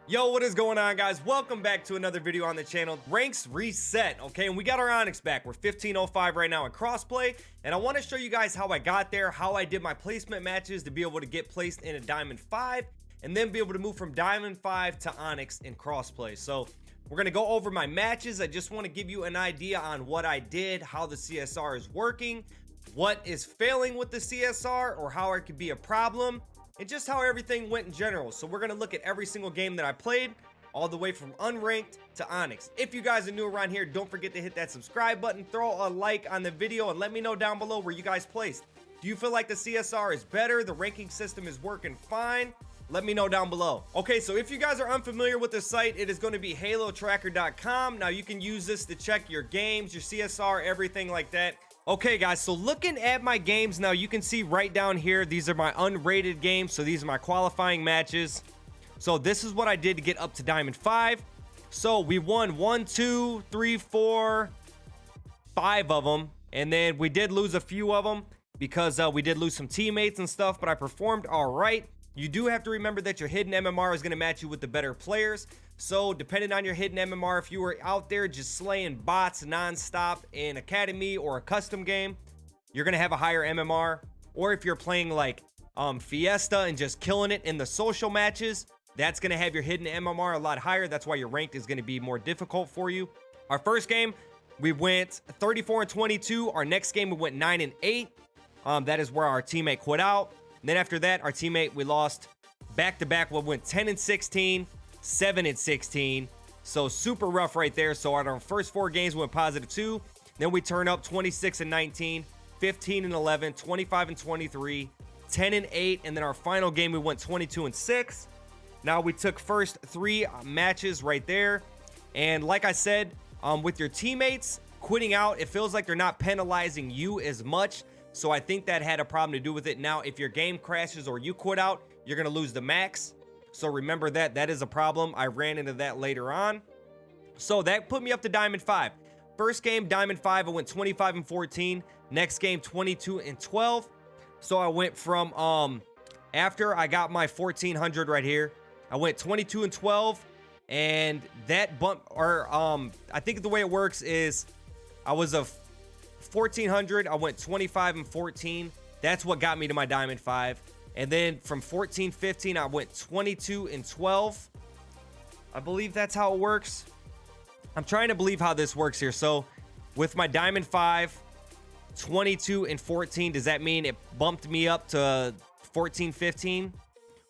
Yo, what is going on, guys? Welcome back to another video on the channel. Ranks reset, okay? And we got our Onyx back. We're 1505 right now in crossplay, and I want to show you guys how I got there, how I did my placement matches to be able to get placed in a Diamond 5, and then be able to move from Diamond 5 to Onyx in crossplay. So we're going to go over my matches. I just want to give you an idea on what I did, how the CSR is working, what is failing with the CSR, or how it could be a problem, and just how everything went in general. So we're going to look at every single game that I played, all the way from unranked to Onyx. If you guys are new around here, don't forget to hit that subscribe button, throw a like on the video, and let me know down below where you guys placed. Do you feel like the CSR is better? The ranking system is working fine? Let me know down below. Okay, so if you guys are unfamiliar with the site, it is going to be halotracker.com. Now you can use this to check your games, your CSR, everything like that. Okay, guys, so looking at my games now, you can see right down here, these are my unrated games. So these are my qualifying matches. So this is what I did to get up to Diamond 5. So we won 1, 2, 3, 4, 5 of them. And then we did lose a few of them because we did lose some teammates and stuff, but I performed all right. You do have to remember that your hidden MMR is going to match you with the better players. So depending on your hidden MMR, if you were out there just slaying bots nonstop in academy or a custom game, you're going to have a higher MMR. Or if you're playing like Fiesta and just killing it in the social matches, that's going to have your hidden MMR a lot higher. That's why your ranked is going to be more difficult for you. Our first game, we went 34-22. Our next game, we went 9-8. That is where our teammate quit out. And then after that, our teammate, we lost back-to-back. We went 10-16, 7-16. So super rough right there. So at our first 4 games, we went +2. Then we turn up 26-19, 15-11, 25-23, 10-8. And then our final game, we went 22-6. Now we took first 3 matches right there. And like I said, with your teammates quitting out, it feels like they're not penalizing you as much. So I think that had a problem to do with it. Now, if your game crashes or you quit out, you're going to lose the max. So remember that. That is a problem. I ran into that later on. So that put me up to Diamond 5. First game, Diamond 5, I went 25-14. Next game, 22-12. So I went from, after I got my 1400 right here, I went 22-12. And that bump, or I think the way it works is I was a 1400, I went 25-14. That's what got me to my Diamond 5. And then from 14-15, I went 22-12. I believe that's how it works. I'm trying to believe how this works here. So with my Diamond 5, 22-14, does that mean it bumped me up to 14-15?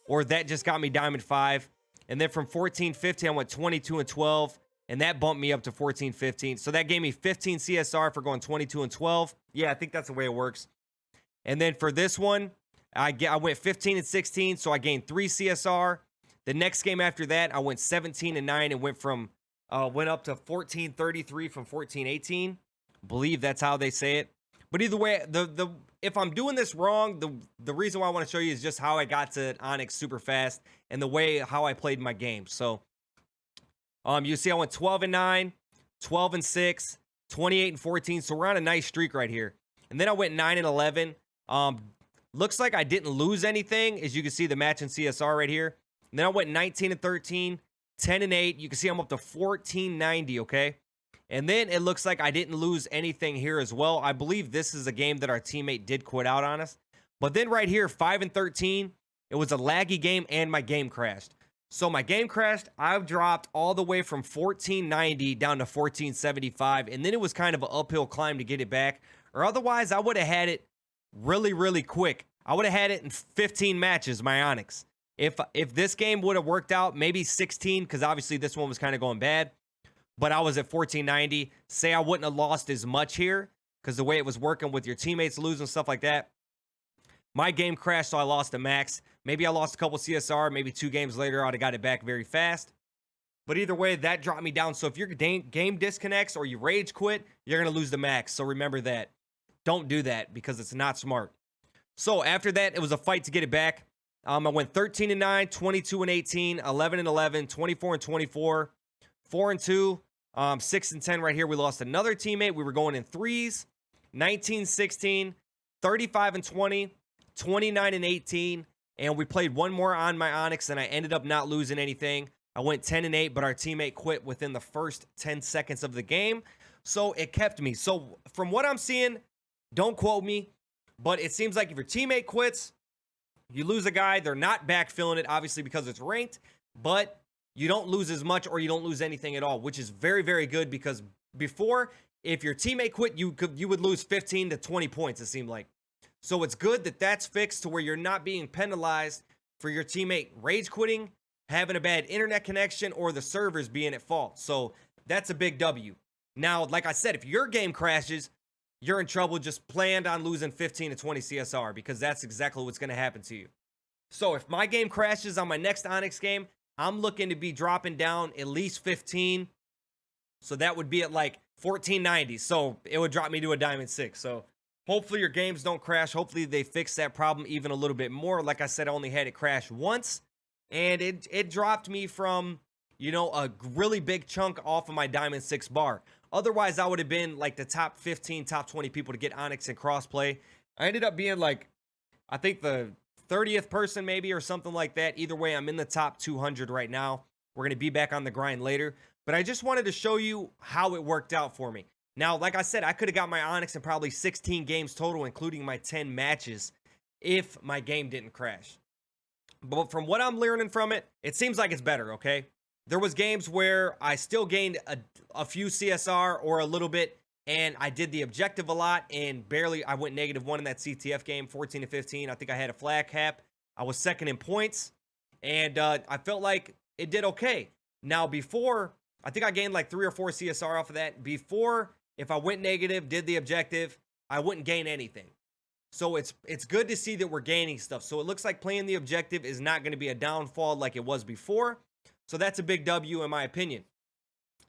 Or that just got me Diamond 5? And then from 14-15, I went 22-12. And that bumped me up to 14-15. So that gave me 15 CSR for going 22-12. Yeah, I think that's the way it works. And then for this one, I went 15-16. So I gained 3 CSR. The next game after that, I went 17-9 and went up to 14-33 from 14-18. Believe that's how they say it. But either way, if I'm doing this wrong, the reason why I want to show you is just how I got to Onyx super fast and the way how I played my game. So you see I went 12-9, 12-6, 28-14. So we're on a nice streak right here. And then I went 9-11. Looks like I didn't lose anything, as you can see the match in CSR right here. And then I went 19-13, 10-8. You can see I'm up to 1490, okay? And then it looks like I didn't lose anything here as well. I believe this is a game that our teammate did quit out on us. But then right here, 5-13, it was a laggy game and my game crashed. So my game crashed. I've dropped all the way from 1490 down to 1475. And then it was kind of an uphill climb to get it back. Or otherwise, I would have had it really, really quick. I would have had it in 15 matches, my Onyx. If this game would have worked out, maybe 16, because obviously this one was kind of going bad. But I was at 1490. Say I wouldn't have lost as much here, because the way it was working with your teammates losing, stuff like that. My game crashed, so I lost the max. Maybe I lost a couple CSR. Maybe 2 games later, I would have got it back very fast. But either way, that dropped me down. So if your game disconnects or you rage quit, you're going to lose the max. So remember that. Don't do that because it's not smart. So after that, it was a fight to get it back. I went 13-9, 22-18, 11-11, 24-24, 4-2, 6-10 right here. We lost another teammate. We were going in 3s, 19-16, 35-20, 29-18, and we played one more on my Onyx, and I ended up not losing anything. I went 10-8, but our teammate quit within the first 10 seconds of the game. So it kept me. So from what I'm seeing, don't quote me, but it seems like if your teammate quits, you lose a guy. They're not backfilling it, obviously, because it's ranked, but you don't lose as much or you don't lose anything at all, which is very, very good because before, if your teammate quit, you would lose 15 to 20 points, it seemed like. So it's good that that's fixed to where you're not being penalized for your teammate rage quitting, having a bad internet connection, or the servers being at fault. So that's a big W. Now, like I said, if your game crashes, you're in trouble. Just planned on losing 15 to 20 CSR because that's exactly what's going to happen to you. So if my game crashes on my next Onyx game, I'm looking to be dropping down at least 15. So that would be at like 1490. So it would drop me to a Diamond 6. So hopefully your games don't crash. Hopefully they fix that problem even a little bit more. Like I said, I only had it crash once. And it dropped me from, you know, a really big chunk off of my Diamond 6 bar. Otherwise, I would have been like the top 15, top 20 people to get Onyx and crossplay. I ended up being like, I think the 30th person maybe or something like that. Either way, I'm in the top 200 right now. We're going to be back on the grind later. But I just wanted to show you how it worked out for me. Now, like I said, I could have got my Onyx in probably 16 games total, including my 10 matches, if my game didn't crash. But from what I'm learning from it, it seems like it's better, okay? There was games where I still gained a few CSR or a little bit, and I did the objective a lot, and barely, I went -1 in that CTF game, 14 to 15. I think I had a flag cap. I was second in points, and I felt like it did okay. Now, before, I think I gained like 3 or 4 CSR off of that. Before, if I went negative, did the objective, I wouldn't gain anything. So it's good to see that we're gaining stuff. So it looks like playing the objective is not going to be a downfall like it was before. So that's a big W in my opinion.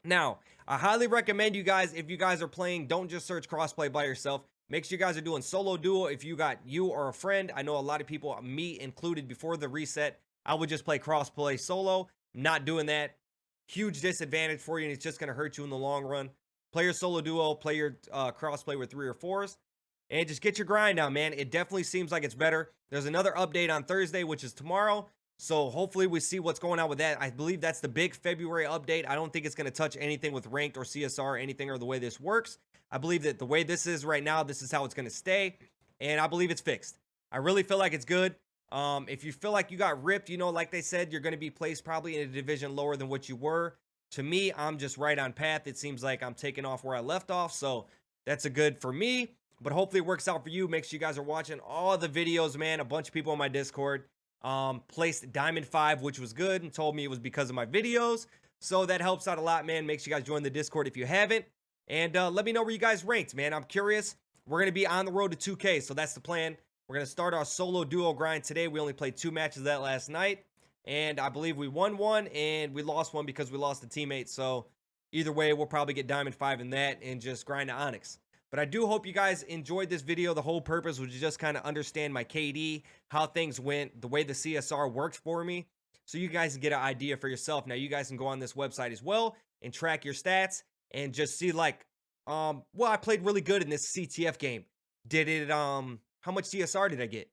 Now, I highly recommend you guys, if you guys are playing, don't just search crossplay by yourself. Make sure you guys are doing solo duo. If you got you or a friend, I know a lot of people, me included, before the reset, I would just play crossplay solo. Not doing that. Huge disadvantage for you, and it's just going to hurt you in the long run. Play your solo duo, play your crossplay with 3 or 4s. And just get your grind down, man. It definitely seems like it's better. There's another update on Thursday, which is tomorrow. So hopefully we see what's going on with that. I believe that's the big February update. I don't think it's going to touch anything with ranked or CSR or anything or the way this works. I believe that the way this is right now, this is how it's going to stay. And I believe it's fixed. I really feel like it's good. If you feel like you got ripped, you know, like they said, you're going to be placed probably in a division lower than what you were. To me, I'm just right on path. It seems like I'm taking off where I left off. So that's a good for me. But hopefully it works out for you. Make sure you guys are watching all the videos, man. A bunch of people on my Discord placed Diamond 5, which was good, and told me it was because of my videos. So that helps out a lot, man. Make sure you guys join the Discord if you haven't. And let me know where you guys ranked, man. I'm curious. We're going to be on the road to 2K, so that's the plan. We're going to start our solo duo grind today. We only played 2 matches of that last night. And I believe we won 1, and we lost 1 because we lost a teammate. So either way, we'll probably get Diamond 5 in that and just grind to Onyx. But I do hope you guys enjoyed this video. The whole purpose was to just kind of understand my KD, how things went, the way the CSR worked for me, so you guys can get an idea for yourself. Now, you guys can go on this website as well and track your stats and just see like, well, I played really good in this CTF game. Did it, how much CSR did I get?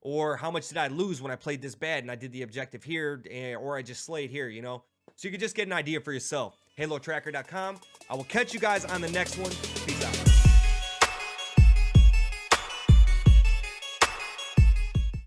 Or how much did I lose when I played this bad and I did the objective here, or I just slayed here, you know? So you can just get an idea for yourself. HaloTracker.com. I will catch you guys on the next one. Peace.